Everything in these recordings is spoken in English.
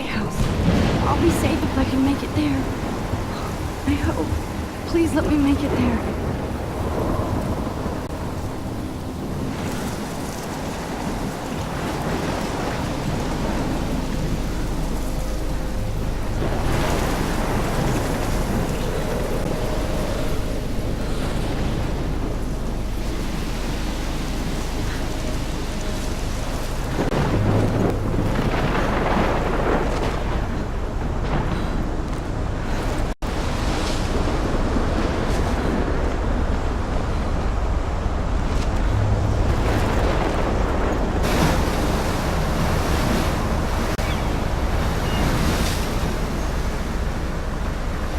White House. I'll be safe if I can make it there. I hope. Please let me make it there.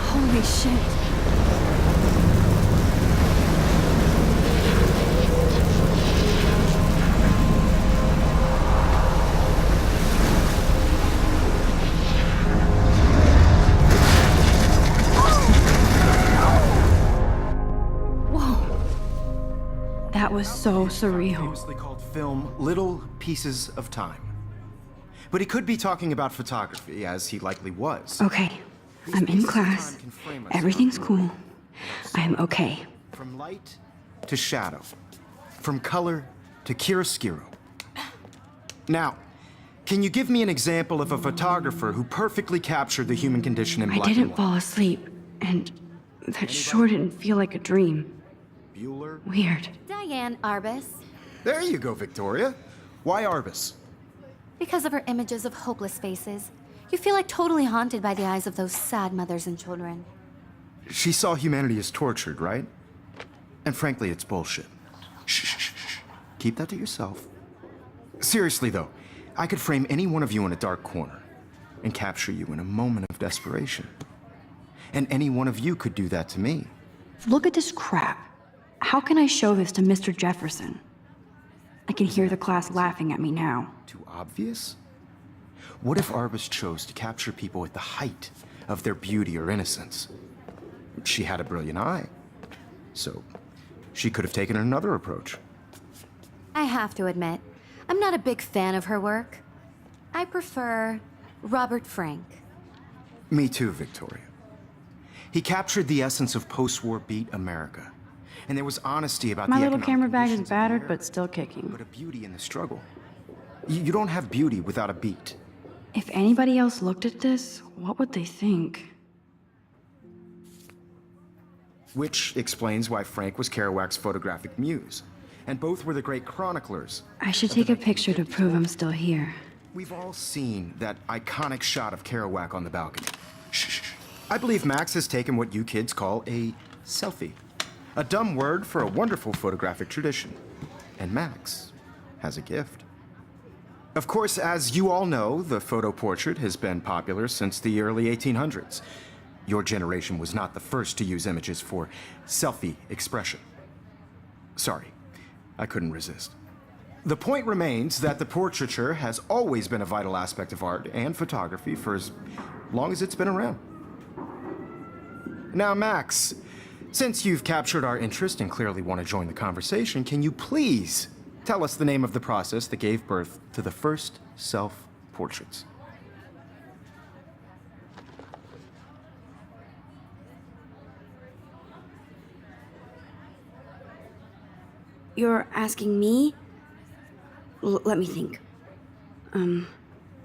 Holy shit. Whoa. That was so surreal. Famously called film Little Pieces of Time. But he could be talking about photography, as he likely was. Okay. I'm in class. Everything's cool. I am okay. From light to shadow. From color to chiaroscuro. Now, can you give me an example of a photographer who perfectly captured the human condition in black and white? I didn't fall asleep, and that sure didn't feel like a dream. Bueller? Weird. Diane Arbus. There you go, Victoria. Why Arbus? Because of her images of hopeless faces. You feel like totally haunted by the eyes of those sad mothers and children. She saw humanity as tortured, right? And frankly, it's bullshit. Shh, shh, shh, shh. Keep that to yourself. Seriously, though, I could frame any one of you in a dark corner and capture you in a moment of desperation. And any one of you could do that to me. Look at this crap. How can I show this to Mr. Jefferson? I can hear the class laughing at me now. Too obvious? What if Arbus chose to capture people at the height of their beauty or innocence? She had a brilliant eye, so she could have taken another approach. I have to admit, I'm not a big fan of her work. I prefer Robert Frank. Me too, Victoria. He captured the essence of post-war beat America, and there was honesty about My the little economic camera bag is conditions of battered, America, but still kicking. but a beauty in the struggle. You don't have beauty without a beat. If anybody else looked at this, what would they think? Which explains why Frank was Kerouac's photographic muse, and both were the great chroniclers. I should take a picture to prove I'm still here. We've all seen that iconic shot of Kerouac on the balcony. Shh, shh, shh. I believe Max has taken what you kids call a selfie. A dumb word for a wonderful photographic tradition. And Max has a gift. Of course, as you all know, the photo portrait has been popular since the early 1800s. Your generation was not the first to use images for selfie expression. Sorry, I couldn't resist. The point remains that the portraiture has always been a vital aspect of art and photography for as long as it's been around. Now, Max, since you've captured our interest and clearly want to join the conversation, can you please tell us the name of the process that gave birth to the first self-portraits? You're asking me? Let me think.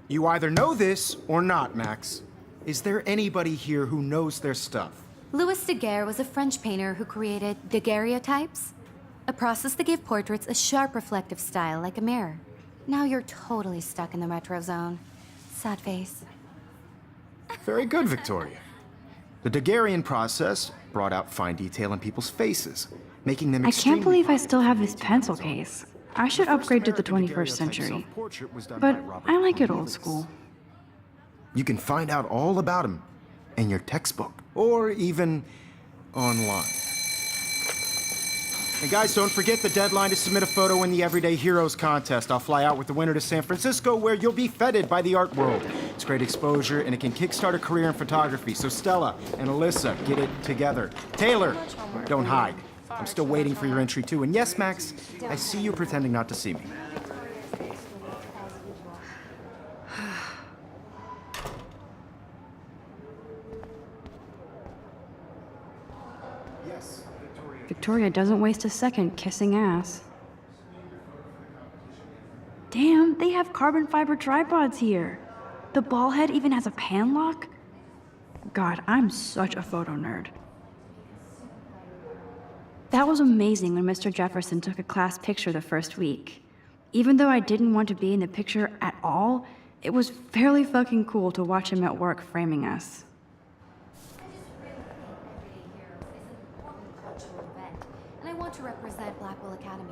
You either know this or not, Max. Is there anybody here who knows their stuff? Louis Daguerre was a French painter who created daguerreotypes, a process that gave portraits a sharp reflective style like a mirror. Now you're totally stuck in the retro zone. Sad face. Very good, Victoria. The Daguerrean process brought out fine detail in people's faces, making them I can't extremely believe I still have this pencil case. I should upgrade to the 21st century. But I like it old school. You can find out all about him in your textbook, or even online. And guys, don't forget the deadline to submit a photo in the Everyday Heroes contest. I'll fly out with the winner to San Francisco, where you'll be feted by the art world. It's great exposure, and it can kickstart a career in photography. So Stella and Alyssa, get it together. Taylor, don't hide. I'm still waiting for your entry too. And yes, Max, I see you pretending not to see me. Victoria doesn't waste a second kissing ass. Damn, they have carbon fiber tripods here. The ball head even has a pan lock? God, I'm such a photo nerd. That was amazing when Mr. Jefferson took a class picture the first week. Even though I didn't want to be in the picture at all, it was fairly fucking cool to watch him at work framing us. And I want to represent Blackwell Academy.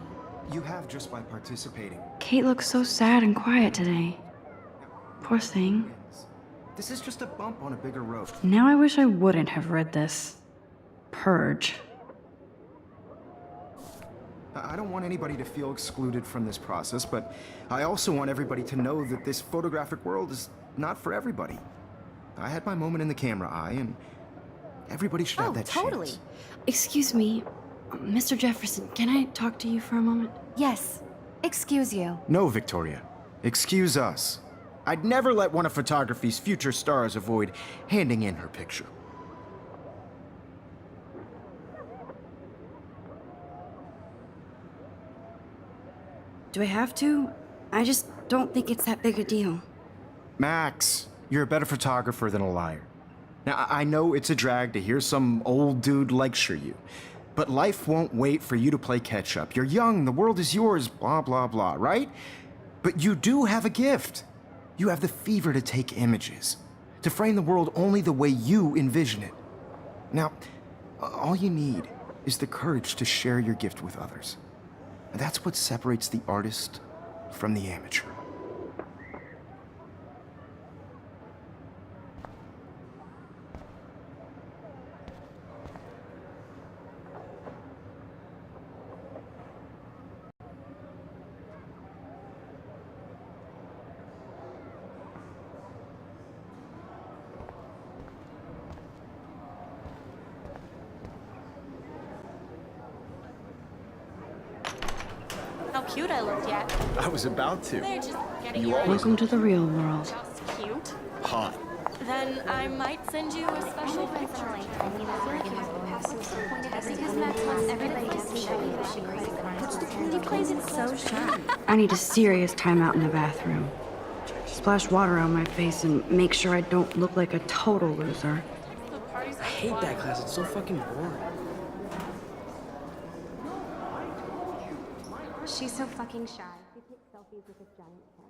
You have just by participating. Kate looks so sad and quiet today. Poor thing. This is just a bump on a bigger road. Now I wish I wouldn't have read this. Purge. I don't want anybody to feel excluded from this process, but I also want everybody to know that this photographic world is not for everybody. I had my moment in the camera eye, and everybody should have that totally. chance. Excuse me, Mr. Jefferson, can I talk to you for a moment? Yes. Excuse you. No, Victoria. Excuse us. I'd never let one of photography's future stars avoid handing in her picture. Do I have to? I just don't think it's that big a deal. Max, you're a better photographer than a liar. Now, I know it's a drag to hear some old dude lecture you, but life won't wait for you to play catch-up. You're young, the world is yours, blah, blah, blah, right? But you do have a gift. You have the fever to take images, to frame the world only the way you envision it. Now, all you need is the courage to share your gift with others. And that's what separates the artist from the amateur. How cute I looked yet. I was about to. They're just getting You you always- Welcome to the real world. just cute. Hot. Then I might send you a special picture. Because Max wants everybody to see that he plays it so sharp. I need a serious timeout in the bathroom. Splash water on my face and make sure I don't look like a total loser. I hate that class. It's so fucking boring. She's so fucking shy. She takes selfies with a giant cat.